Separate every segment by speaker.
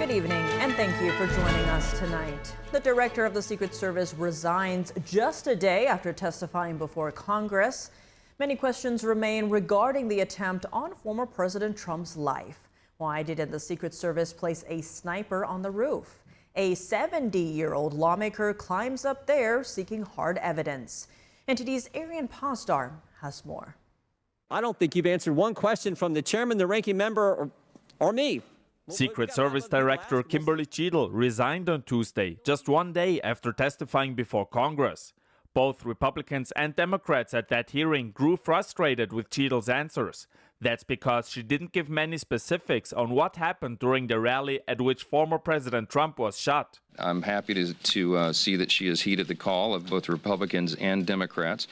Speaker 1: Good evening, and thank you for joining us tonight. The director of the Secret Service resigns just a day after testifying before Congress. Many questions remain regarding the attempt on former President Trump's life. Why didn't the Secret Service place a sniper on the roof? A 70-year-old lawmaker climbs up there seeking hard evidence. NTD's Arian Pasdar has more.
Speaker 2: I don't think you've answered one question from the chairman, the ranking member, or me.
Speaker 3: Secret Service Director Kimberly Cheatle resigned on Tuesday, just one day after testifying before Congress. Both Republicans and Democrats at that hearing grew frustrated with Cheatle's answers. That's because she didn't give many specifics on what happened during the rally at which former President Trump was shot.
Speaker 4: I'm happy to see that she has heeded the call of both Republicans and Democrats.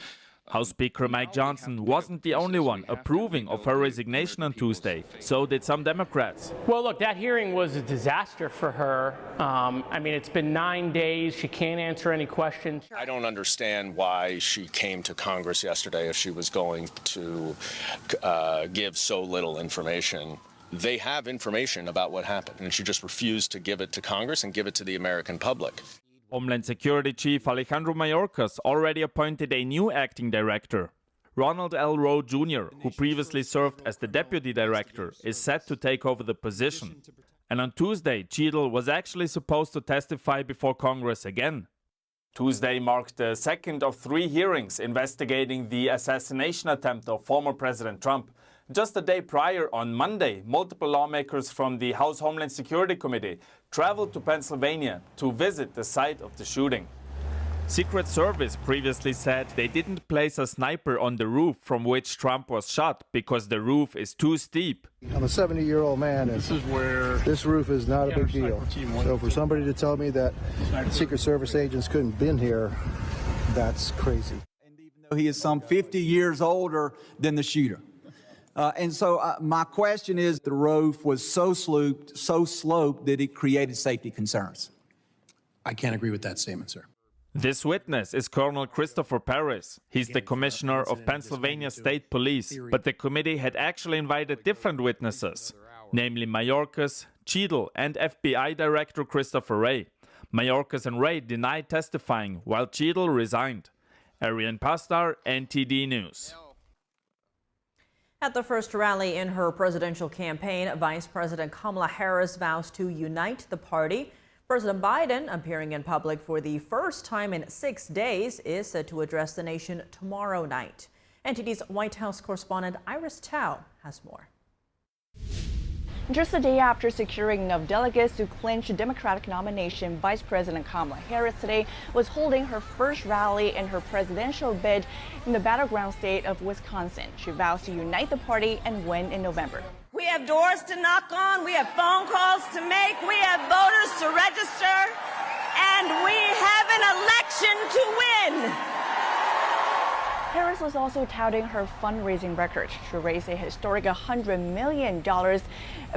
Speaker 3: House Speaker Mike Johnson wasn't the only one approving of her resignation on Tuesday. So did some Democrats.
Speaker 5: Well, look, that hearing was a disaster for her. I mean, it's been 9 days. She can't answer any questions.
Speaker 6: I don't understand why she came to Congress yesterday if she was going to give so little information. They have information about what happened, and she just refused to give it to Congress and give it to the American public.
Speaker 3: Homeland Security Chief Alejandro Mayorkas already appointed a new acting director. Ronald L. Rowe Jr., who previously served as the deputy director, is set to take over the position. And on Tuesday, Cheatle was actually supposed to testify before Congress again. Tuesday marked the second of 3 hearings investigating the assassination attempt of former President Trump. Just a day prior, on Monday, multiple lawmakers from the House Homeland Security Committee traveled to Pennsylvania to visit the site of the shooting. Secret Service previously said they didn't place a sniper on the roof from which Trump was shot because the roof is too steep.
Speaker 7: I'm a 70-year-old man, and this roof is not a big deal. So for somebody to tell me that Secret Service agents couldn't been here, that's crazy.
Speaker 8: And even though he is some 50 years older than the shooter. My question is, the roof was so sloped that it created safety concerns.
Speaker 9: I can't agree with that statement, sir.
Speaker 3: This witness is Colonel Christopher Paris. He's the commissioner of Pennsylvania State Police, but the committee had actually invited different witnesses, namely Mayorkas, Cheatle, and FBI Director Christopher Wray. Mayorkas and Wray denied testifying, while Cheatle resigned. Arian Pasdar, NTD News.
Speaker 1: At the first rally in her presidential campaign, Vice President Kamala Harris vows to unite the party. President Biden, appearing in public for the first time in 6 days, is set to address the nation tomorrow night. NTD's White House correspondent Iris Tao has more.
Speaker 10: Just a day after securing enough delegates to clinch a Democratic nomination, Vice President Kamala Harris today was holding her first rally in her presidential bid in the battleground state of Wisconsin. She vows to unite the party and win in November.
Speaker 11: We have doors to knock on, we have phone calls to make, we have voters to register, and we have an election to win.
Speaker 10: Harris was also touting her fundraising record. She raised a historic $100 million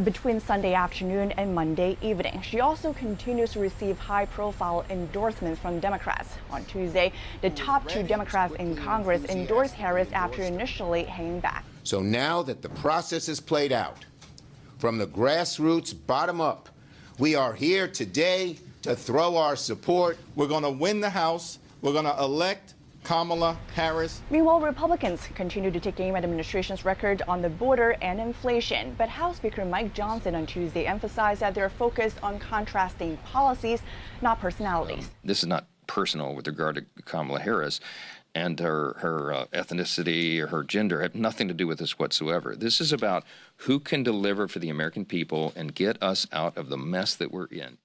Speaker 10: between Sunday afternoon and Monday evening. She also continues to receive high-profile endorsements from Democrats. On Tuesday, the top 2 Democrats in Congress endorsed Harris after initially hanging back.
Speaker 12: So now that the process is played out, from the grassroots bottom up, we are here today to throw our support.
Speaker 13: We're going to win the House. We're going to elect Kamala Harris.
Speaker 10: Meanwhile, Republicans continue to take aim at the administration's record on the border and inflation. But House Speaker Mike Johnson on Tuesday emphasized that they're focused on contrasting policies, not personalities.
Speaker 4: This is not personal with regard to Kamala Harris, and her ethnicity or her gender have nothing to do with this whatsoever. This is about who can deliver for the American people and get us out of the mess that we're in.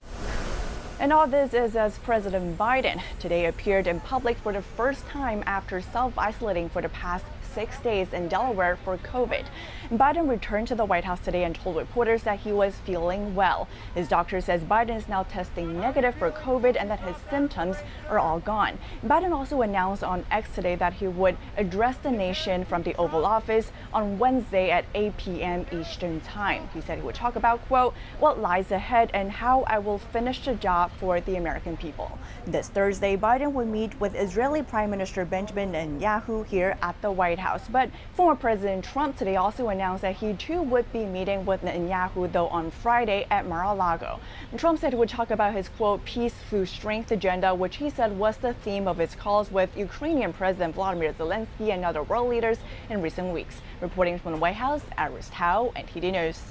Speaker 10: And all this is as President Biden today appeared in public for the first time after self-isolating for the past 6 days in Delaware for COVID. Biden returned to the White House today and told reporters that he was feeling well. His doctor says Biden is now testing negative for COVID and that his symptoms are all gone. Biden also announced on X today that he would address the nation from the Oval Office on Wednesday at 8 p.m. Eastern Time. He said he would talk about, quote, what lies ahead and how I will finish the job for the American people. This Thursday, Biden will meet with Israeli Prime Minister Benjamin Netanyahu here at the White White House. But former President Trump today also announced that he too would be meeting with Netanyahu, though on Friday at Mar-a-Lago. Trump said he would talk about his, quote, peace through strength agenda, which he said was the theme of his calls with Ukrainian President Volodymyr Zelensky and other world leaders in recent weeks. Reporting from the White House, Iris Tao, NTD News.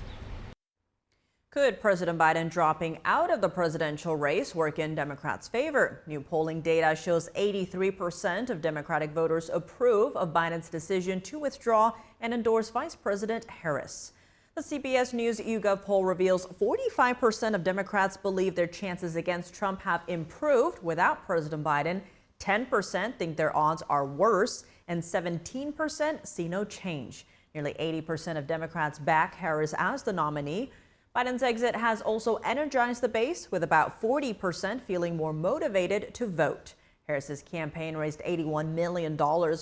Speaker 1: Could President Biden dropping out of the presidential race work in Democrats' favor? New polling data shows 83% of Democratic voters approve of Biden's decision to withdraw and endorse Vice President Harris. The CBS News YouGov poll reveals 45% of Democrats believe their chances against Trump have improved without President Biden. 10% think their odds are worse, and 17% see no change. Nearly 80% of Democrats back Harris as the nominee. Biden's exit has also energized the base, with about 40% feeling more motivated to vote. Harris's campaign raised $81 million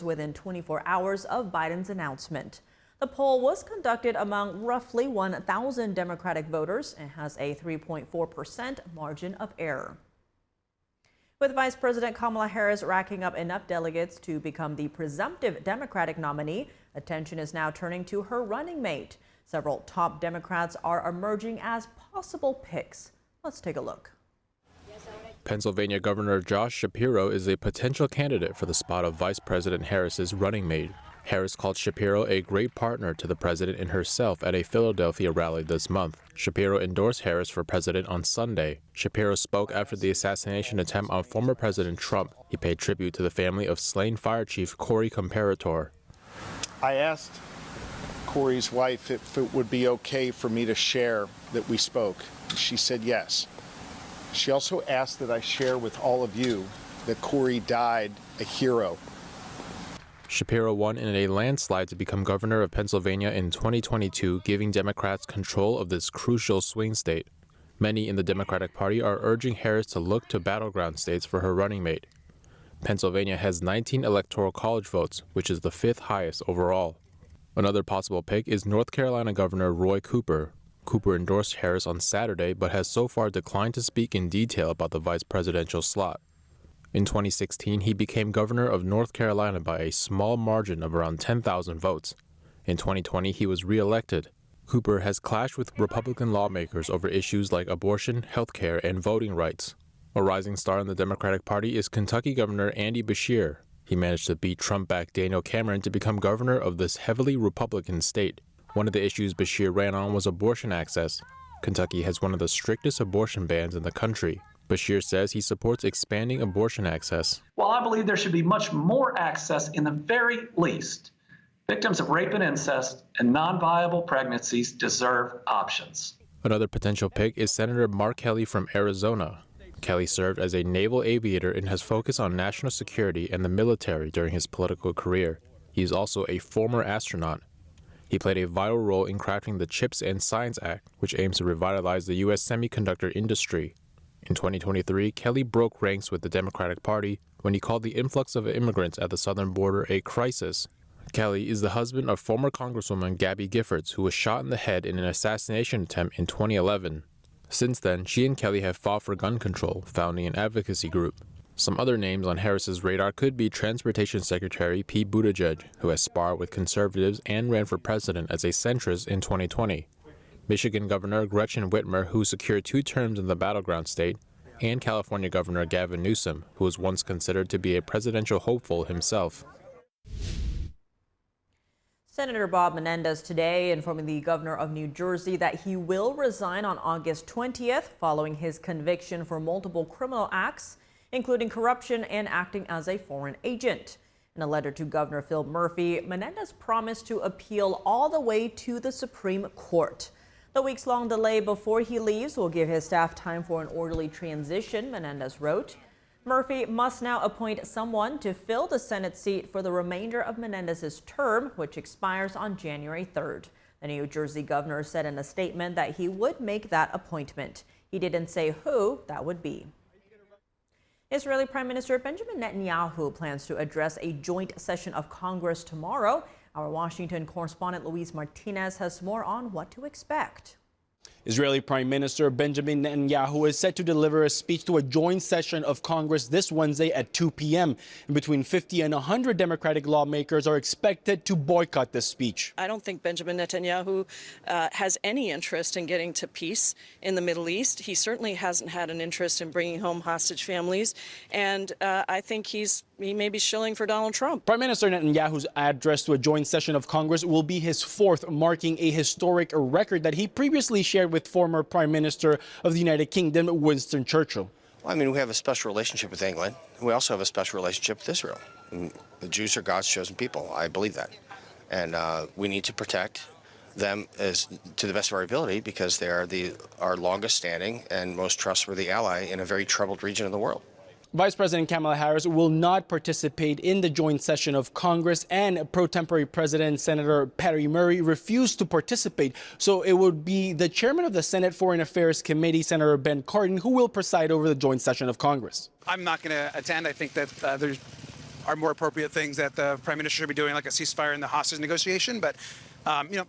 Speaker 1: within 24 hours of Biden's announcement. The poll was conducted among roughly 1,000 Democratic voters and has a 3.4% margin of error. With Vice President Kamala Harris racking up enough delegates to become the presumptive Democratic nominee, attention is now turning to her running mate. Several top Democrats are emerging as possible picks. Let's take a look.
Speaker 14: Pennsylvania Governor Josh Shapiro is a potential candidate for the spot of Vice President Harris's running mate. Harris called Shapiro a great partner to the president and herself at a Philadelphia rally this month. Shapiro endorsed Harris for president on Sunday. Shapiro spoke after the assassination attempt on former President Trump. He paid tribute to the family of slain fire chief Corey Comparator.
Speaker 15: I asked Corey's wife if it would be okay for me to share that we spoke. She said yes. She also asked that I share with all of you that Corey died a hero.
Speaker 14: Shapiro won in a landslide to become governor of Pennsylvania in 2022, giving Democrats control of this crucial swing state. Many in the Democratic Party are urging Harris to look to battleground states for her running mate. Pennsylvania has 19 electoral college votes, which is the 5th highest overall. Another possible pick is North Carolina Governor Roy Cooper. Cooper endorsed Harris on Saturday, but has so far declined to speak in detail about the vice presidential slot. In 2016, he became governor of North Carolina by a small margin of around 10,000 votes. In 2020, he was re-elected. Cooper has clashed with Republican lawmakers over issues like abortion, health care, and voting rights. A rising star in the Democratic Party is Kentucky Governor Andy Beshear. He managed to beat Trump-backed Daniel Cameron to become governor of this heavily Republican state. One of the issues Beshear ran on was abortion access. Kentucky has one of the strictest abortion bans in the country. Beshear says he supports expanding abortion access.
Speaker 16: While I believe there should be much more access, in the very least, victims of rape and incest and non-viable pregnancies deserve options.
Speaker 14: Another potential pick is Senator Mark Kelly from Arizona. Kelly served as a naval aviator and has focused on national security and the military during his political career. He is also a former astronaut. He played a vital role in crafting the CHIPS and Science Act, which aims to revitalize the U.S. semiconductor industry. In 2023, Kelly broke ranks with the Democratic Party when he called the influx of immigrants at the southern border a crisis. Kelly is the husband of former Congresswoman Gabby Giffords, who was shot in the head in an assassination attempt in 2011. Since then, she and Kelly have fought for gun control, founding an advocacy group. Some other names on Harris's radar could be Transportation Secretary Pete Buttigieg, who has sparred with conservatives and ran for president as a centrist in 2020. Michigan Governor Gretchen Whitmer, who secured 2 terms in the battleground state, and California Governor Gavin Newsom, who was once considered to be a presidential hopeful himself.
Speaker 1: Senator Bob Menendez today informing the governor of New Jersey that he will resign on August 20th following his conviction for multiple criminal acts, including corruption and acting as a foreign agent. In a letter to Governor Phil Murphy, Menendez promised to appeal all the way to the Supreme Court. The weeks-long delay before he leaves will give his staff time for an orderly transition, Menendez wrote. Murphy must now appoint someone to fill the Senate seat for the remainder of Menendez's term, which expires on January 3rd. The New Jersey governor said in a statement that he would make that appointment. He didn't say who that would be. Israeli Prime Minister Benjamin Netanyahu plans to address a joint session of Congress tomorrow. Our Washington correspondent Luis Martinez has more on what to expect.
Speaker 17: Israeli Prime Minister Benjamin Netanyahu is set to deliver a speech to a joint session of Congress this Wednesday at 2 p.m. And between 50 and 100 Democratic lawmakers are expected to boycott this speech.
Speaker 18: I don't think Benjamin Netanyahu has any interest in getting to peace in the Middle East. He certainly hasn't had an interest in bringing home hostage families. And I think he may be shilling for Donald Trump.
Speaker 17: Prime Minister Netanyahu's address to a joint session of Congress will be his fourth, marking a historic record that he previously shared with former Prime Minister of the United Kingdom, Winston Churchill.
Speaker 19: Well, I mean, we have a special relationship with England. We also have a special relationship with Israel. And the Jews are God's chosen people. I believe that. And we need to protect them to the best of our ability because they are our longest standing and most trustworthy ally in a very troubled region of the world.
Speaker 17: Vice President Kamala Harris will not participate in the joint session of Congress, and pro tempore President Senator Patty Murray refused to participate. So it would be the chairman of the Senate Foreign Affairs Committee, Senator Ben Cardin, who will preside over the joint session of Congress.
Speaker 20: I'm not going to attend. I think that there are more appropriate things that the Prime Minister should be doing, like a ceasefire and the hostage negotiation. But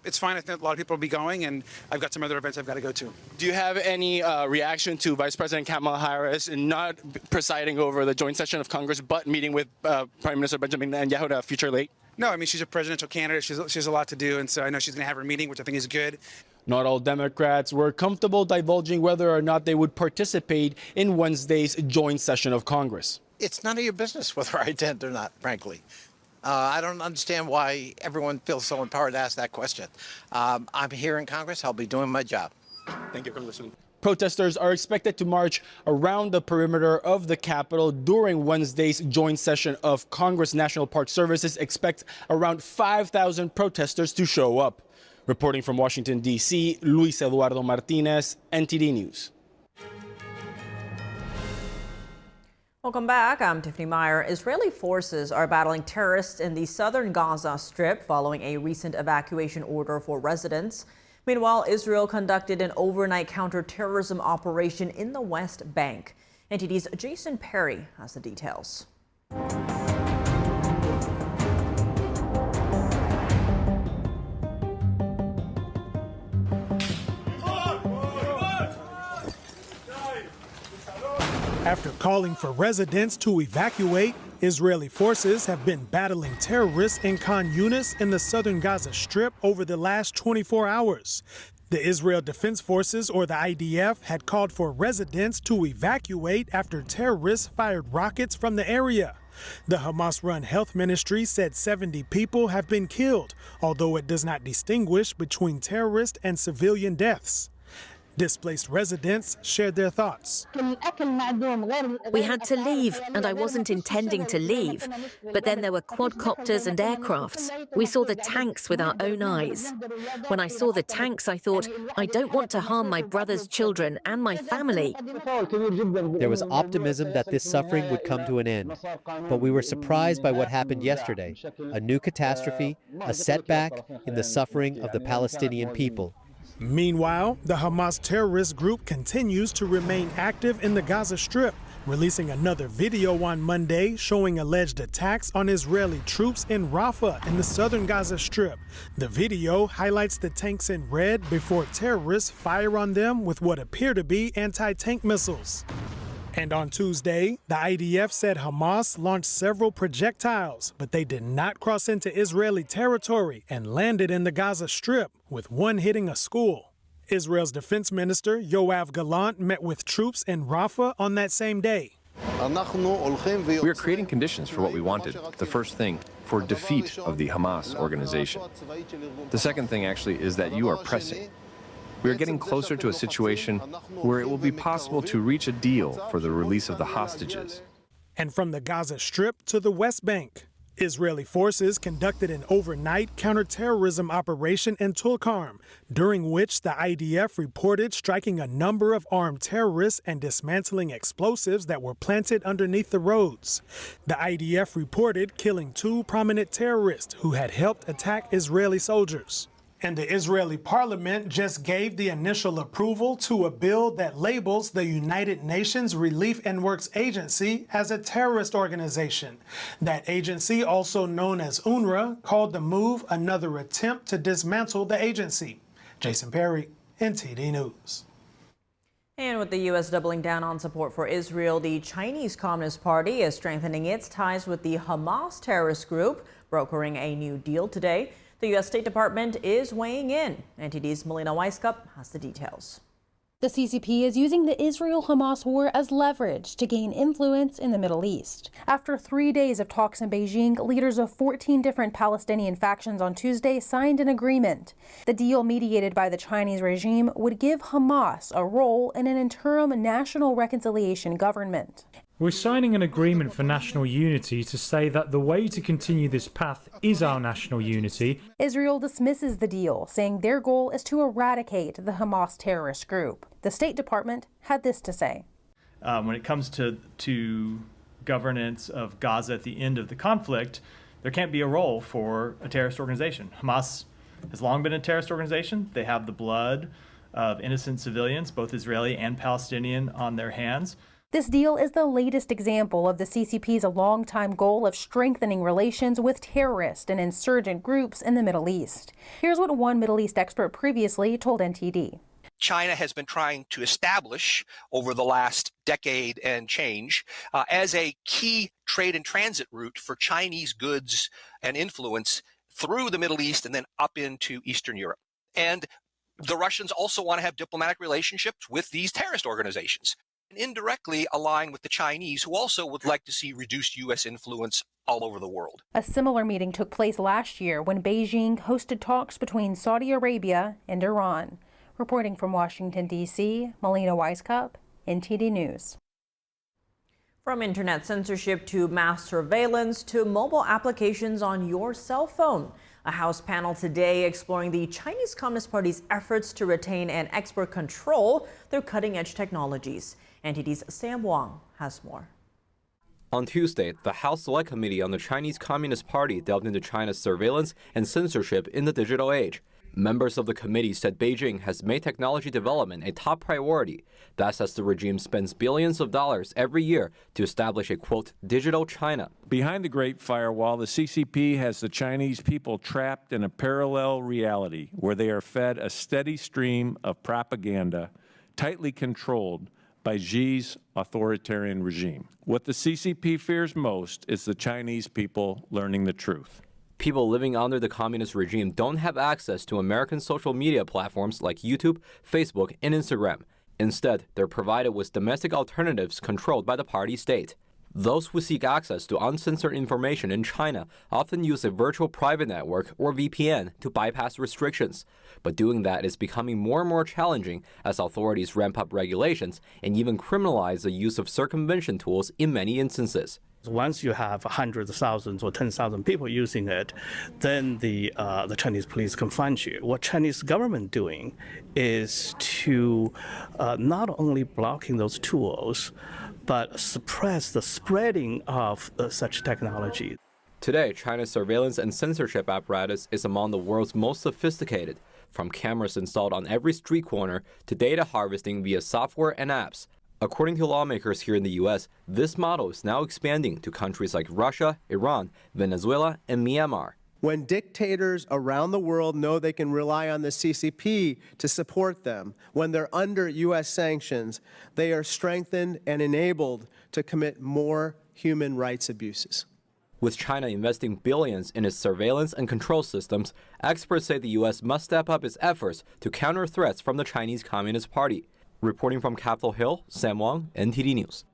Speaker 20: it's fine. I think a lot of people will be going, and I've got some other events I've got to go to.
Speaker 17: Do you have any reaction to Vice President Kamala Harris not presiding over the joint session of Congress, but meeting with Prime Minister Benjamin Netanyahu at a future date?
Speaker 20: No, I mean, she's a presidential candidate. She has a lot to do, and so I know she's going to have her meeting, which I think is good.
Speaker 17: Not all Democrats were comfortable divulging whether or not they would participate in Wednesday's joint session of Congress.
Speaker 21: It's none of your business whether I attend or not, frankly. I don't understand why everyone feels so empowered to ask that question. I'm here in Congress. I'll be doing my job.
Speaker 17: Thank you for listening. Protesters are expected to march around the perimeter of the Capitol during Wednesday's joint session of Congress. National Park Services expect around 5,000 protesters to show up. Reporting from Washington, D.C., Luis Eduardo Martinez, NTD News.
Speaker 1: Welcome back. I'm Tiffany Meyer. Israeli forces are battling terrorists in the southern Gaza Strip following a recent evacuation order for residents. Meanwhile, Israel conducted an overnight counterterrorism operation in the West Bank. NTD's Jason Perry has the details.
Speaker 22: After calling for residents to evacuate, Israeli forces have been battling terrorists in Khan Yunis in the southern Gaza Strip over the last 24 hours. The Israel Defense Forces, or the IDF, had called for residents to evacuate after terrorists fired rockets from the area. The Hamas-run health ministry said 70 people have been killed, although it does not distinguish between terrorist and civilian deaths. Displaced residents shared their thoughts.
Speaker 23: We had to leave, and I wasn't intending to leave. But then there were quadcopters and aircrafts. We saw the tanks with our own eyes. When I saw the tanks, I thought, I don't want to harm my brother's children and my family.
Speaker 24: There was optimism that this suffering would come to an end. But we were surprised by what happened yesterday. A new catastrophe, a setback in the suffering of the Palestinian people.
Speaker 22: Meanwhile, the Hamas terrorist group continues to remain active in the Gaza Strip, releasing another video on Monday showing alleged attacks on Israeli troops in Rafah in the southern Gaza Strip. The video highlights the tanks in red before terrorists fire on them with what appear to be anti-tank missiles. And on Tuesday, the IDF said Hamas launched several projectiles, but they did not cross into Israeli territory and landed in the Gaza Strip, with one hitting a school. Israel's defense minister, Yoav Gallant, met with troops in Rafah on that same day.
Speaker 25: We are creating conditions for what we wanted. The first thing, for defeat of the Hamas organization. The second thing, actually, is that you are pressing. We are getting closer to a situation where it will be possible to reach a deal for the release of the hostages.
Speaker 22: And from the Gaza Strip to the West Bank, Israeli forces conducted an overnight counterterrorism operation in Tulkarm, during which the IDF reported striking a number of armed terrorists and dismantling explosives that were planted underneath the roads. The IDF reported killing 2 prominent terrorists who had helped attack Israeli soldiers. And the Israeli parliament just gave the initial approval to a bill that labels the United Nations Relief and Works Agency as a terrorist organization. That agency, also known as UNRWA, called the move another attempt to dismantle the agency. Jason Perry, NTD News.
Speaker 1: And with the U.S. doubling down on support for Israel, the Chinese Communist Party is strengthening its ties with the Hamas terrorist group, brokering a new deal today. The U.S. State Department is weighing in. NTD's Melina Weiskup has the details.
Speaker 2: The CCP is using the Israel-Hamas war as leverage to gain influence in the Middle East. After 3 days of talks in Beijing, leaders of 14 different Palestinian factions on Tuesday signed an agreement. The deal, mediated by the Chinese regime, would give Hamas a role in an interim national reconciliation government.
Speaker 5: We're signing an agreement for national unity to say that the way to continue this path is our national unity.
Speaker 2: Israel dismisses the deal, saying their goal is to eradicate the Hamas terrorist group. The State Department had this to say.
Speaker 5: When it comes to governance of Gaza at the end of the conflict, there can't be a role for a terrorist organization. Hamas has long been a terrorist organization. They have the blood of innocent civilians, both Israeli and Palestinian, on their hands.
Speaker 2: This deal is the latest example of the CCP's longtime goal of strengthening relations with terrorist and insurgent groups in the Middle East. Here's what one Middle East expert previously told NTD.
Speaker 6: China has been trying to establish over the last decade and change as a key trade and transit route for Chinese goods and influence through the Middle East and then up into Eastern Europe. And the Russians also want to have diplomatic relationships with these terrorist organizations, and indirectly align with the Chinese, who also would like to see reduced U.S. influence all over the world.
Speaker 2: A similar meeting took place last year when Beijing hosted talks between Saudi Arabia and Iran. Reporting from Washington, D.C., Melina Weiskup, NTD News.
Speaker 1: From internet censorship to mass surveillance to mobile applications on your cell phone. A House panel today exploring the Chinese Communist Party's efforts to retain and export control through cutting-edge technologies. NTD's Sam Wong has more.
Speaker 7: On Tuesday, the House Select Committee on the Chinese Communist Party delved into China's surveillance and censorship in the digital age. Members of the committee said Beijing has made technology development a top priority. That's as the regime spends billions of dollars every year to establish a, quote, digital China.
Speaker 8: Behind the Great Firewall, the CCP has the Chinese people trapped in a parallel reality where they are fed a steady stream of propaganda tightly controlled by Xi's authoritarian regime. What the CCP fears most is the Chinese people learning the truth.
Speaker 7: People living under the communist regime don't have access to American social media platforms like YouTube, Facebook, and Instagram. Instead, they're provided with domestic alternatives controlled by the party state. Those who seek access to uncensored information in China often use a virtual private network or VPN to bypass restrictions. But doing that is becoming more and more challenging as authorities ramp up regulations and even criminalize the use of circumvention tools in many instances.
Speaker 26: Once you have hundreds of thousands or 10,000 people using it, then the Chinese police can find you. What Chinese government doing is to not only blocking those tools, but suppress the spreading of such technology.
Speaker 7: Today, China's surveillance and censorship apparatus is among the world's most sophisticated, from cameras installed on every street corner to data harvesting via software and apps. According to lawmakers here in the U.S., this model is now expanding to countries like Russia, Iran, Venezuela, and Myanmar.
Speaker 27: When dictators around the world know they can rely on the CCP to support them, when they're under U.S. sanctions, they are strengthened and enabled to commit more human rights abuses.
Speaker 7: With China investing billions in its surveillance and control systems, experts say the U.S. must step up its efforts to counter threats from the Chinese Communist Party. Reporting from Capitol Hill, Sam Wong, NTD News.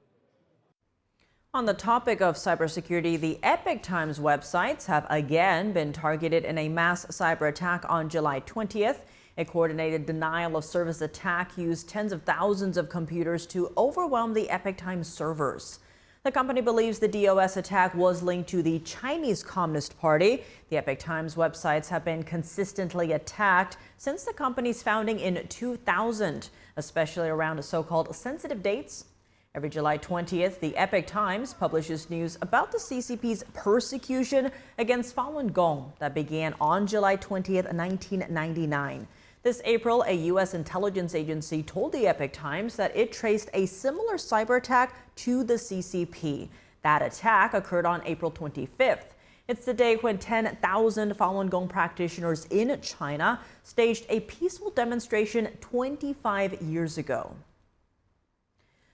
Speaker 1: On the topic of cybersecurity, the Epoch Times websites have again been targeted in a mass cyber attack on July 20th. A coordinated denial of service attack used tens of thousands of computers to overwhelm the Epoch Times servers. The company believes the DOS attack was linked to the Chinese Communist Party. The Epoch Times websites have been consistently attacked since the company's founding in 2000, especially around so-called sensitive dates. Every July 20th, the Epoch Times publishes news about the CCP's persecution against Falun Gong that began on July 20th, 1999. This April, a U.S. intelligence agency told the Epoch Times that it traced a similar cyber attack to the CCP. That attack occurred on April 25th. It's the day when 10,000 Falun Gong practitioners in China staged a peaceful demonstration 25 years ago.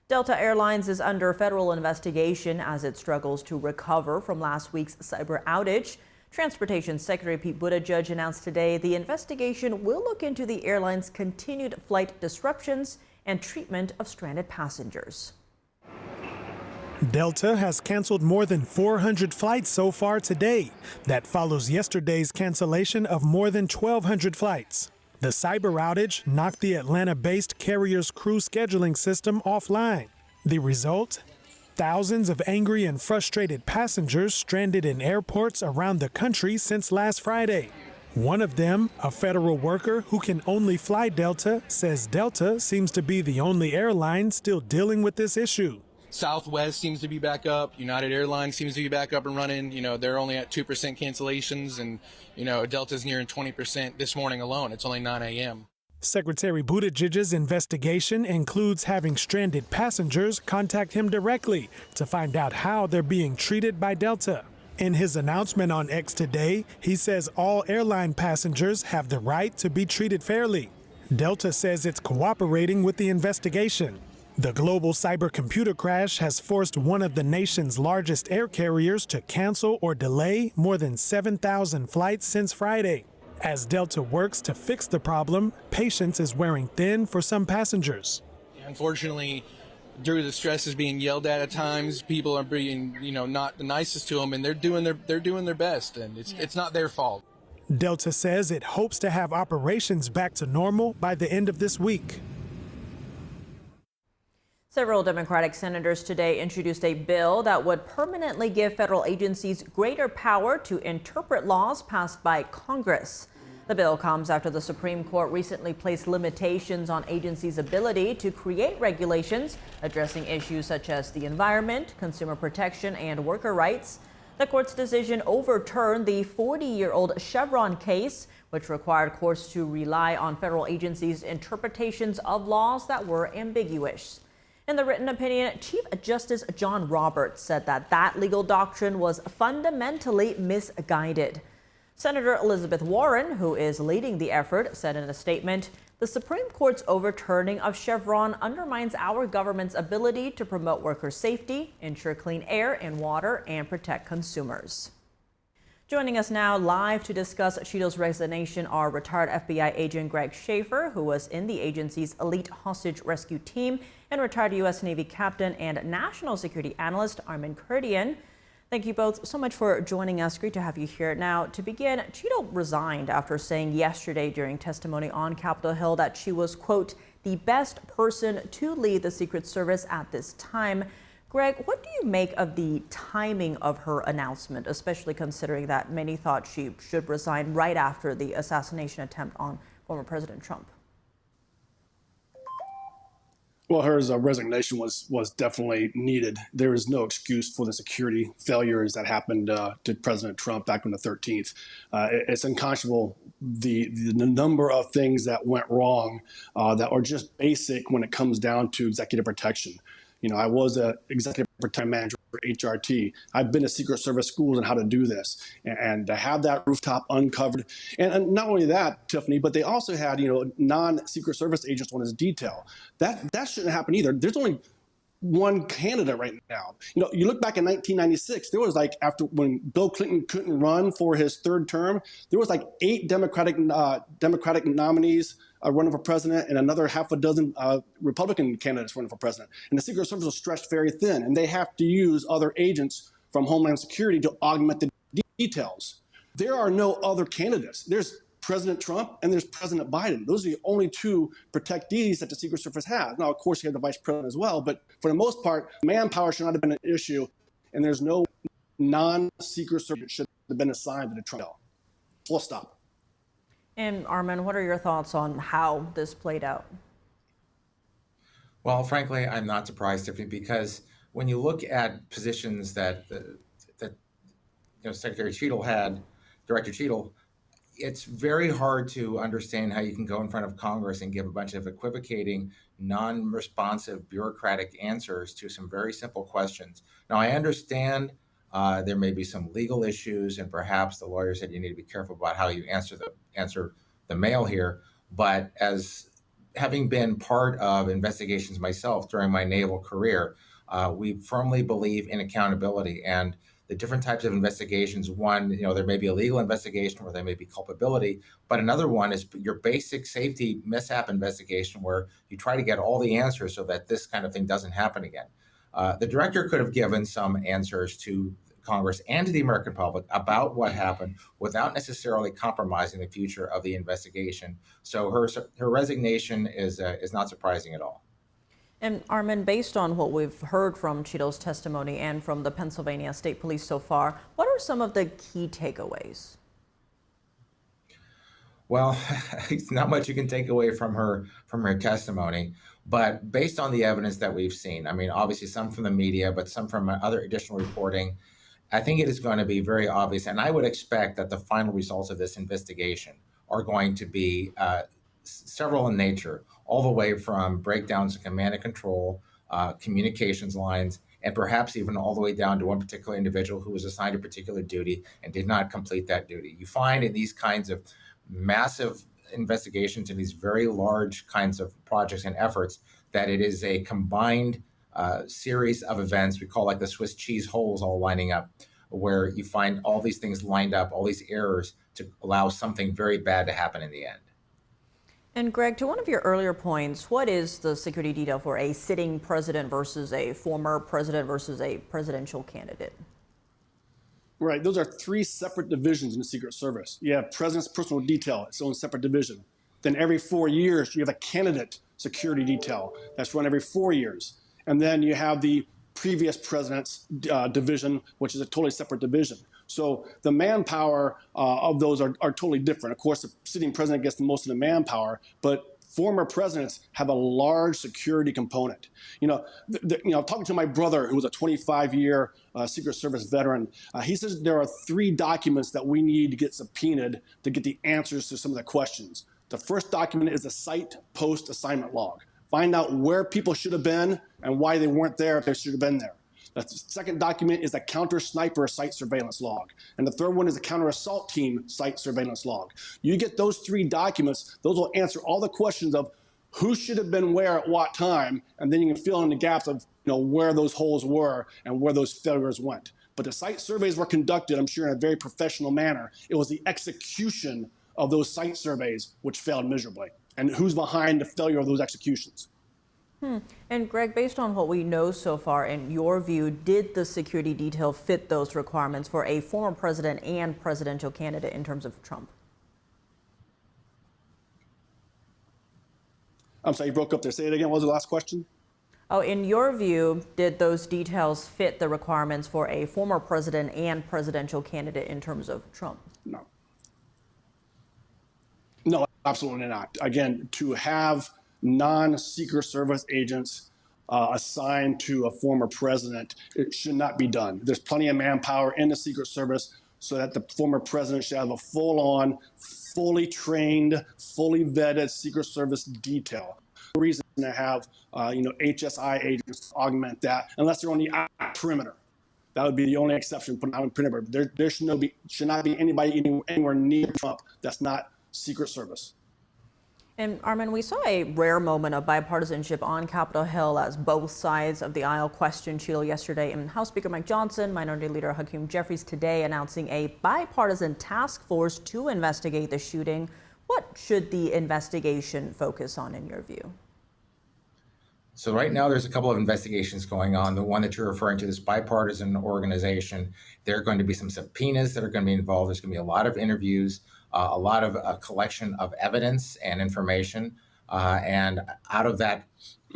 Speaker 1: Delta Airlines is under federal investigation as it struggles to recover from last week's cyber outage. Transportation Secretary Pete Buttigieg announced today the investigation will look into the airline's continued flight disruptions and treatment of stranded passengers.
Speaker 22: Delta has canceled more than 400 flights so far today. That follows yesterday's cancellation of more than 1,200 flights. The cyber outage knocked the Atlanta-based carrier's crew scheduling system offline. The result? Thousands of angry and frustrated passengers stranded in airports around the country since last Friday. One of them, a federal worker who can only fly Delta, says Delta seems to be the only airline still dealing with this issue.
Speaker 3: Southwest seems to be back up. United Airlines seems to be back up and running. They're only at 2% cancellations, and, Delta's nearing 20% this morning alone. It's only 9 a.m.
Speaker 22: Secretary Buttigieg's investigation includes having stranded passengers contact him directly to find out how they're being treated by Delta. In his announcement on X today, he says all airline passengers have the right to be treated fairly. Delta says it's cooperating with the investigation. The global cybercomputer crash has forced one of the nation's largest air carriers to cancel or delay more than 7,000 flights since Friday. As Delta works to fix the problem, patience is wearing thin for some passengers.
Speaker 3: Unfortunately, due to the stress is being yelled at times, people are being, not the nicest to them, and they're doing their best, and it's not their fault.
Speaker 22: Delta says it hopes to have operations back to normal by the end of this week.
Speaker 1: Several Democratic senators today introduced a bill that would permanently give federal agencies greater power to interpret laws passed by Congress. The bill comes after the Supreme Court recently placed limitations on agencies' ability to create regulations addressing issues such as the environment, consumer protection, and worker rights. The court's decision overturned the 40-year-old Chevron case, which required courts to rely on federal agencies' interpretations of laws that were ambiguous. In the written opinion, Chief Justice John Roberts said that legal doctrine was fundamentally misguided. Senator Elizabeth Warren, who is leading the effort, said in a statement, "The Supreme Court's overturning of Chevron undermines our government's ability to promote worker safety, ensure clean air and water, and protect consumers." Joining us now live to discuss Cheatle's resignation are retired FBI agent Greg Schaefer, who was in the agency's elite hostage rescue team, and retired U.S. Navy captain and national security analyst Armen Kurdian. Thank you both so much for joining us. Great to have you here. Now, to begin, Cheatle resigned after saying yesterday during testimony on Capitol Hill that she was, quote, the best person to lead the Secret Service at this time. Greg, what do you make of the timing of her announcement, especially considering that many thought she should resign right after the assassination attempt on former President Trump?
Speaker 4: Well, her resignation was definitely needed. There is no excuse for the security failures that happened to President Trump back on the 13th. It's unconscionable the number of things that went wrong that are just basic when it comes down to executive protection. I was an executive protection manager for HRT. I've been to Secret Service schools on how to do this, and to have that rooftop uncovered. And not only that, Tiffany, but they also had, non-Secret Service agents on his detail. That shouldn't happen either. There's only one candidate right now. You look back in 1996, there was when Bill Clinton couldn't run for his third term, there was 8 Democratic nominees running for president and another half a dozen Republican candidates running for president. And the Secret Service was stretched very thin, and they have to use other agents from Homeland Security to augment the details. There are no other candidates. There's President Trump and there's President Biden. Those are the only 2 protectees that the Secret Service has. Now, of course, you have the vice president as well, but for the most part, manpower should not have been an issue, and there's no non-Secret Service should have been assigned to the Trump. Full stop.
Speaker 1: And Armen, what are your thoughts on how this played out?
Speaker 9: Well, frankly, I'm not surprised, Tiffany, because when you look at positions that Secretary Cheatle had, Director Cheatle, it's very hard to understand how you can go in front of Congress and give a bunch of equivocating, non-responsive bureaucratic answers to some very simple questions. Now, I understand There may be some legal issues, and perhaps the lawyer said you need to be careful about how you answer the mail here. But as having been part of investigations myself during my naval career, we firmly believe in accountability and the different types of investigations. One, there may be a legal investigation where there may be culpability, but another one is your basic safety mishap investigation where you try to get all the answers so that this kind of thing doesn't happen again. The director could have given some answers to Congress and to the American public about what happened without necessarily compromising the future of the investigation. So her resignation is not surprising at all.
Speaker 1: And Armin, based on what we've heard from Cheatle's testimony and from the Pennsylvania State Police so far, what are some of the key takeaways?
Speaker 9: Well, it's not much you can take away from her testimony, but based on the evidence that we've seen, I mean, obviously some from the media, but some from other additional reporting, I think it is going to be very obvious. And I would expect that the final results of this investigation are going to be several in nature, all the way from breakdowns in command and control, communications lines, and perhaps even all the way down to one particular individual who was assigned a particular duty and did not complete that duty. You find in these kinds of massive investigations and these very large kinds of projects and efforts that it is a combined series of events we call like the Swiss cheese holes all lining up, where you find all these things lined up, all these errors to allow something very bad to happen in the end.
Speaker 1: And Greg, to one of your earlier points, what is the security detail for a sitting president versus a former president versus a presidential candidate?
Speaker 4: Right. Those are three separate divisions in the Secret Service. You have President's Personal Detail, its own separate division. Then every 4 years, you have a candidate security detail that's run every 4 years. And then you have the previous president's division, which is a totally separate division. So the manpower of those are totally different. Of course, the sitting president gets most of the manpower, but former presidents have a large security component. Talking to my brother, who was a 25-year Secret Service veteran, he says there are 3 documents that we need to get subpoenaed to get the answers to some of the questions. The first document is a site post assignment log. Find out where people should have been and why they weren't there if they should have been there. The second document is a counter sniper site surveillance log. And the third one is a counter assault team site surveillance log. You get those 3 documents, those will answer all the questions of who should have been where at what time, and then you can fill in the gaps of where those holes were and where those failures went. But the site surveys were conducted, I'm sure, in a very professional manner. It was the execution of those site surveys which failed miserably. And who's behind the failure of those executions?
Speaker 1: And Greg, based on what we know so far, in your view, did the security detail fit those requirements for a former president and presidential candidate in terms of Trump?
Speaker 4: I'm sorry, you broke up there. Say it again. What was the last question?
Speaker 1: Oh, in your view, did those details fit the requirements for a former president and presidential candidate in terms of Trump?
Speaker 4: No. No, absolutely not. Again, to have non-Secret Service agents assigned to a former president, it should not be done. There's plenty of manpower in the Secret Service so that the former president should have a full-on, fully trained, fully vetted Secret Service detail. No reason to have HSI agents augment that unless they're on the perimeter. That would be the only exception put out on perimeter. There should not be anybody anywhere near Trump that's not Secret Service.
Speaker 1: And Armin, we saw a rare moment of bipartisanship on Capitol Hill as both sides of the aisle questioned Cheatle yesterday, and House Speaker Mike Johnson, Minority Leader Hakeem Jeffries today announcing a bipartisan task force to investigate the shooting. What should the investigation focus on in your view?
Speaker 9: So right now there's a couple of investigations going on. The one that you're referring to, this bipartisan organization, there are going to be some subpoenas that are going to be involved. There's going to be a lot of interviews, a lot of a collection of evidence and information. And out of that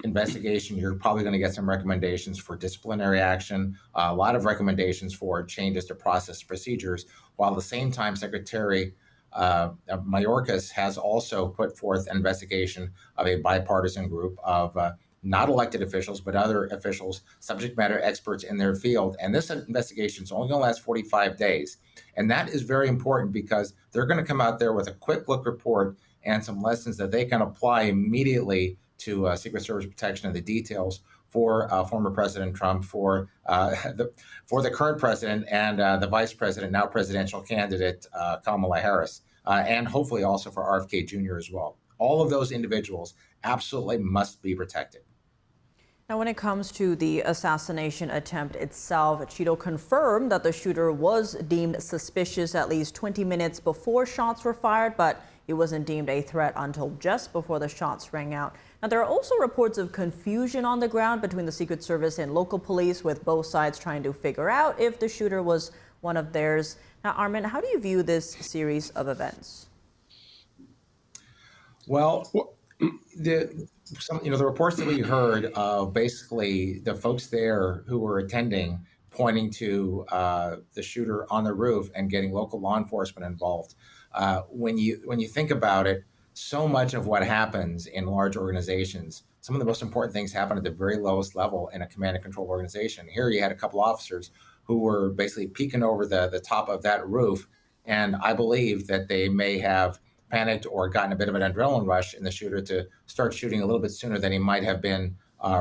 Speaker 9: investigation, you're probably going to get some recommendations for disciplinary action, a lot of recommendations for changes to process procedures, while at the same time, Secretary Mayorkas has also put forth an investigation of a bipartisan group of not elected officials, but other officials, subject matter experts in their field. And this investigation is only going to last 45 days. And that is very important because they're going to come out there with a quick look report and some lessons that they can apply immediately to Secret Service protection of the details for former President Trump, for the current president and the vice president, now presidential candidate Kamala Harris, and hopefully also for RFK Jr. as well. All of those individuals absolutely must be protected.
Speaker 1: Now, when it comes to the assassination attempt itself, Cheatle confirmed that the shooter was deemed suspicious at least 20 minutes before shots were fired, but he wasn't deemed a threat until just before the shots rang out. Now, there are also reports of confusion on the ground between the Secret Service and local police, with both sides trying to figure out if the shooter was one of theirs. Now, Armin, how do you view this series of events?
Speaker 9: Well, the reports that we heard of basically the folks there who were attending pointing to the shooter on the roof and getting local law enforcement involved. When you think about it, so much of what happens in large organizations, some of the most important things happen at the very lowest level in a command and control organization. Here you had a couple officers who were basically peeking over the top of that roof, and I believe that they may have panicked or gotten a bit of an adrenaline rush in the shooter to start shooting a little bit sooner than he might have been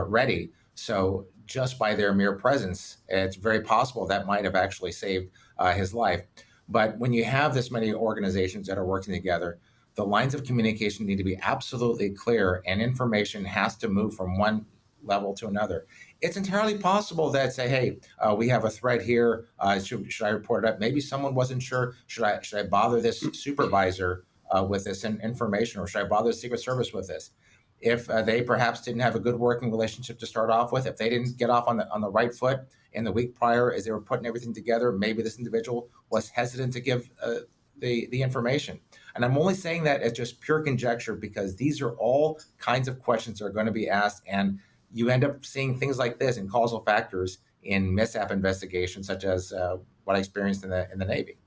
Speaker 9: ready. So just by their mere presence, it's very possible that might have actually saved his life. But when you have this many organizations that are working together, the lines of communication need to be absolutely clear, and information has to move from one level to another. It's entirely possible that say, hey, we have a threat here. Should I report it up? Maybe someone wasn't sure. Should I bother this supervisor with this information, or should I bother the Secret Service with this? If they perhaps didn't have a good working relationship to start off with, if they didn't get off on the right foot in the week prior as they were putting everything together, maybe this individual was hesitant to give the information. And I'm only saying that as just pure conjecture, because these are all kinds of questions that are going to be asked, and you end up seeing things like this in causal factors in mishap investigations, such as what I experienced in the Navy.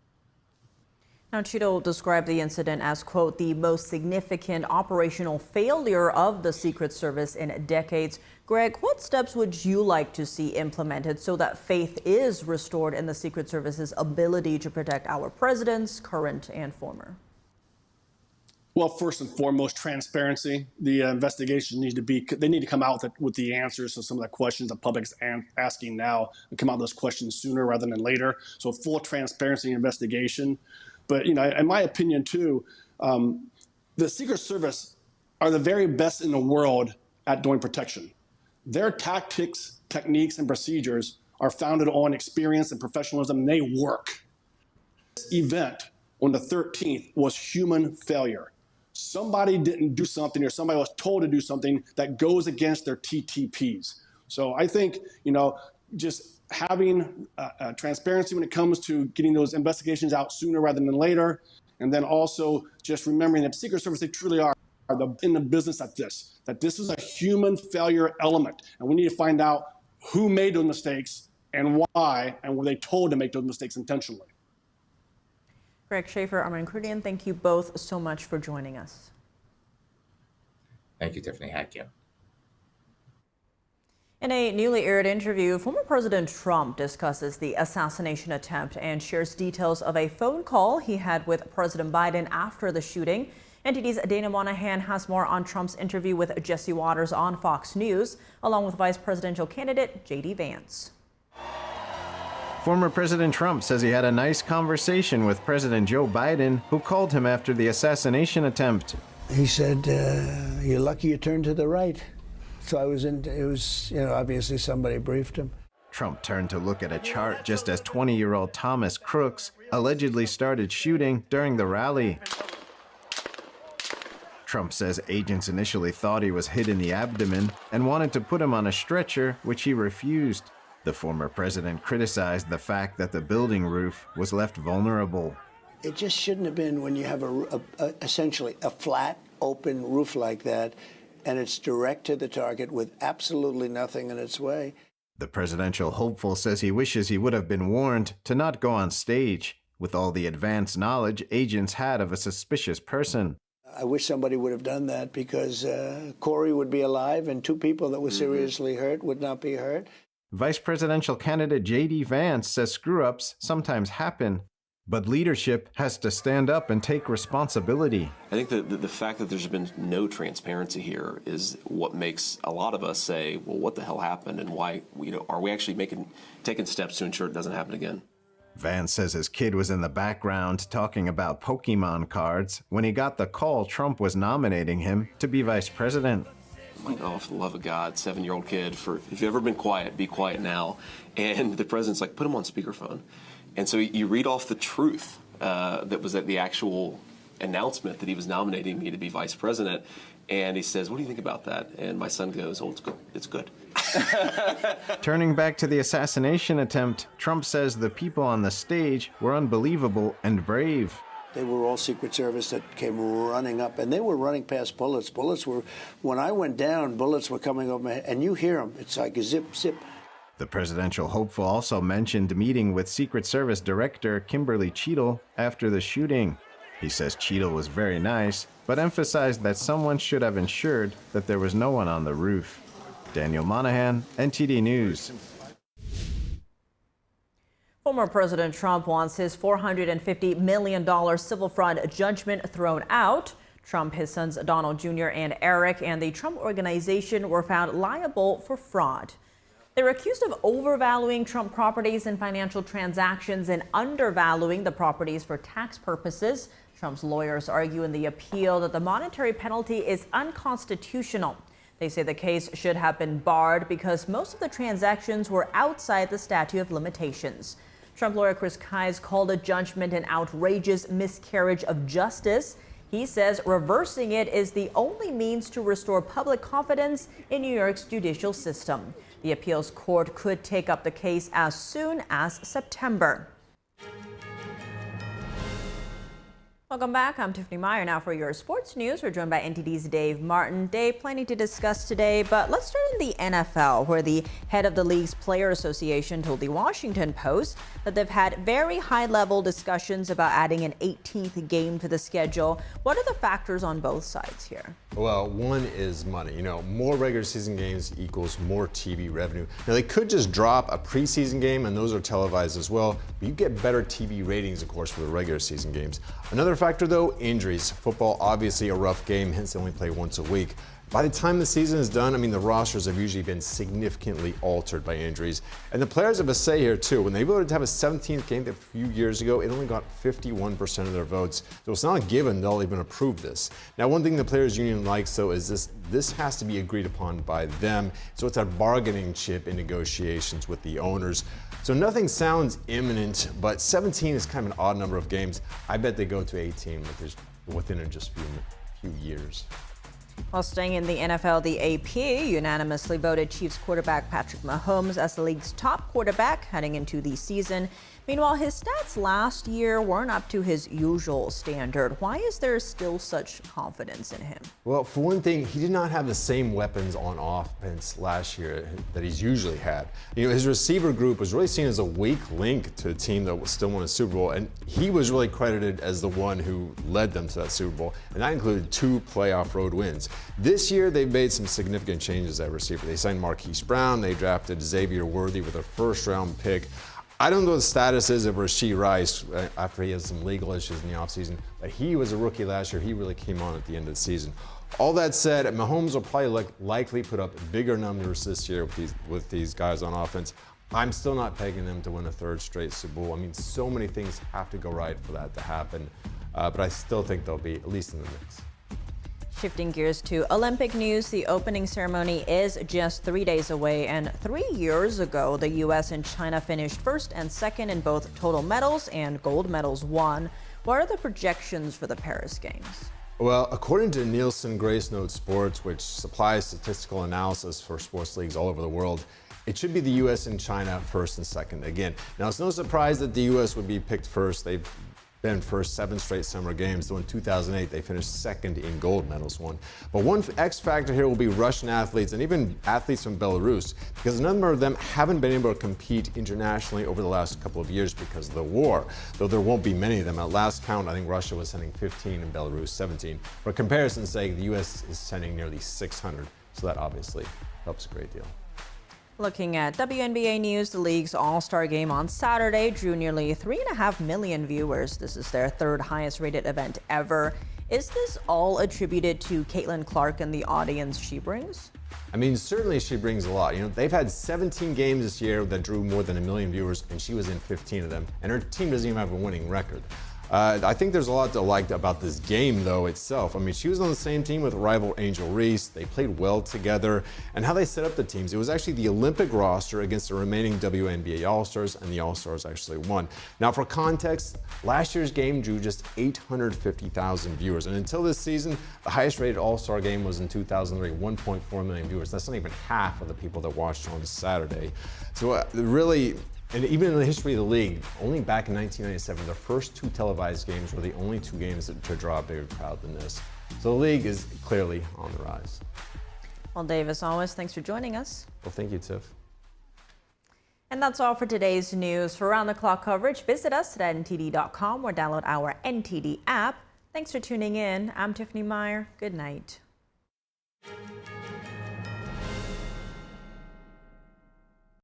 Speaker 1: Now, Cheatle described the incident as, quote, the most significant operational failure of the Secret Service in decades. Greg, what steps would you like to see implemented so that faith is restored in the Secret Service's ability to protect our presidents, current and former?
Speaker 4: Well, first and foremost, transparency. The investigation they need to come out with the answers to some of the questions the public's asking now, and come out with those questions sooner rather than later. So full transparency investigation. But, in my opinion, too, the Secret Service are the very best in the world at doing protection. Their tactics, techniques, and procedures are founded on experience and professionalism, and they work. This event on the 13th was human failure. Somebody didn't do something, or somebody was told to do something that goes against their TTPs. So I think, just having transparency when it comes to getting those investigations out sooner rather than later, and then also just remembering that Secret Service, they truly are in the business at this, that this is a human failure element, and we need to find out who made those mistakes and why, and were they told to make those mistakes intentionally.
Speaker 1: Greg Schaefer, Armin Krudian, thank you both so much for joining us.
Speaker 9: Thank you, Tiffany. Thank you.
Speaker 1: In a newly aired interview, former President Trump discusses the assassination attempt and shares details of a phone call he had with President Biden after the shooting. NTD's Dana Monahan has more on Trump's interview with Jesse Waters on Fox News, along with vice presidential candidate J.D. Vance.
Speaker 10: Former President Trump says he had a nice conversation with President Joe Biden, who called him after the assassination attempt.
Speaker 11: He said, you're lucky you turned to the right. So it was, obviously somebody briefed him.
Speaker 10: Trump turned to look at a chart just as 20-year-old Thomas Crooks allegedly started shooting during the rally. Trump says agents initially thought he was hit in the abdomen and wanted to put him on a stretcher, which he refused. The former president criticized the fact that the building roof was left vulnerable.
Speaker 11: It just shouldn't have been when you have essentially a flat, open roof like that, and it's direct to the target with absolutely nothing in its way.
Speaker 10: The presidential hopeful says he wishes he would have been warned to not go on stage with all the advanced knowledge agents had of a suspicious person.
Speaker 11: I wish somebody would have done that, because Corey would be alive and two people that were seriously hurt would not be hurt.
Speaker 10: Vice presidential candidate J.D. Vance says screw-ups sometimes happen. But leadership has to stand up and take responsibility.
Speaker 12: I think that the fact that there's been no transparency here is what makes a lot of us say, well, what the hell happened, and why, are we actually taking steps to ensure it doesn't happen again?
Speaker 10: Vance says his kid was in the background talking about Pokemon cards when he got the call Trump was nominating him to be vice president.
Speaker 12: I'm like, oh, for the love of God, 7-year-old kid, if you've ever been quiet, be quiet now. And the president's like, put him on speakerphone. And so you read off the truth that was at the actual announcement that he was nominating me to be vice president. And he says, what do you think about that? And my son goes, oh, it's good. It's good.
Speaker 10: Turning back to the assassination attempt, Trump says the people on the stage were unbelievable and brave.
Speaker 11: They were all Secret Service that came running up, and they were running past bullets. Bullets were, when I went down, bullets were coming over my head, and you hear them. It's like a zip, zip.
Speaker 10: The presidential hopeful also mentioned meeting with Secret Service Director Kimberly Cheatle after the shooting. He says Cheatle was very nice, but emphasized that someone should have ensured that there was no one on the roof. Daniel Monahan, NTD News.
Speaker 1: Former President Trump wants his $450 million civil fraud judgment thrown out. Trump, his sons Donald Jr. and Eric, and the Trump Organization were found liable for fraud. They were accused of overvaluing Trump properties in financial transactions and undervaluing the properties for tax purposes. Trump's lawyers argue in the appeal that the monetary penalty is unconstitutional. They say the case should have been barred because most of the transactions were outside the statute of limitations. Trump lawyer Chris Kise called the judgment an outrageous miscarriage of justice. He says reversing it is the only means to restore public confidence in New York's judicial system. The appeals court could take up the case as soon as September. Welcome back. I'm Tiffany Meyer now for your sports news. We're joined by NTD's Dave Martin. Dave, plenty to discuss today, but let's start in the NFL, where the head of the league's player association told the Washington Post that they've had very high-level discussions about adding an 18th game to the schedule. What are the factors on both sides here?
Speaker 13: Well, one is money. More regular season games equals more TV revenue. Now, they could just drop a preseason game, and those are televised as well, but you get better TV ratings, of course, for the regular season games. Another factor, though, injuries. Football, obviously a rough game, hence they only play once a week. By the time the season is done, the rosters have usually been significantly altered by injuries. And the players have a say here, too. When they voted to have a 17th game a few years ago, it only got 51% of their votes. So it's not a given they'll even approve this. Now, one thing the Players Union likes, though, is this has to be agreed upon by them. So it's a bargaining chip in negotiations with the owners. So nothing sounds imminent, but 17 is kind of an odd number of games. I bet they go to 18 within just a few years.
Speaker 1: While staying in the NFL, the AP unanimously voted Chiefs quarterback Patrick Mahomes as the league's top quarterback heading into the season. Meanwhile, his stats last year weren't up to his usual standard. Why is there still such confidence in him?
Speaker 13: Well, for one thing, he did not have the same weapons on offense last year that he's usually had. His receiver group was really seen as a weak link to a team that still won a Super Bowl, and he was really credited as the one who led them to that Super Bowl, and that included 2 playoff road wins. This year, they've made some significant changes at receiver. They signed Marquise Brown, they drafted Xavier Worthy with a first-round pick. I don't know what the status is of Rashee Rice after he has some legal issues in the offseason, but he was a rookie last year. He really came on at the end of the season. All that said, Mahomes will probably likely put up bigger numbers this year with these guys on offense. I'm still not pegging them to win a 3rd straight Super Bowl. So many things have to go right for that to happen, but I still think they'll be at least in the mix.
Speaker 1: Shifting gears to Olympic news, the opening ceremony is just 3 days away, and 3 years ago, the U.S. and China finished 1st and 2nd in both total medals and gold medals won. What are the projections for the Paris Games?
Speaker 13: Well, according to Nielsen Grace Note Sports, which supplies statistical analysis for sports leagues all over the world, it should be the U.S. and China 1st and 2nd again. Now, it's no surprise that the U.S. would be picked first. They've been first 7 straight summer games, though in 2008 they finished 2nd in gold medals won. But one X factor here will be Russian athletes and even athletes from Belarus, because a number of them haven't been able to compete internationally over the last couple of years because of the war, though there won't be many of them. At last count, I think Russia was sending 15 and Belarus 17. For comparison's sake, the U.S. is sending nearly 600, so that obviously helps a great deal.
Speaker 1: Looking at WNBA news, the league's All-Star Game on Saturday drew nearly 3.5 million viewers. This is their third highest rated event ever. Is this all attributed to Caitlin Clark and the audience she brings?
Speaker 13: I mean, certainly she brings a lot. They've had 17 games this year that drew more than 1 million viewers, and she was in 15 of them. And her team doesn't even have a winning record. I think there's a lot to like about this game, though, itself. I mean, she was on the same team with rival Angel Reese. They played well together. And how they set up the teams, it was actually the Olympic roster against the remaining WNBA All-Stars, and the All-Stars actually won. Now, for context, last year's game drew just 850,000 viewers. And until this season, the highest rated All-Star game was in 2003, 1.4 million viewers. That's not even half of the people that watched on Saturday. So really, and even in the history of the league, only back in 1997, the first 2 televised games were the only 2 games to draw a bigger crowd than this. So the league is clearly on the rise.
Speaker 1: Well, Dave, as always, thanks for joining us.
Speaker 13: Well, thank you, Tiff.
Speaker 1: And that's all for today's news. For round-the-clock coverage, visit us at ntd.com or download our NTD app. Thanks for tuning in. I'm Tiffany Meyer. Good night.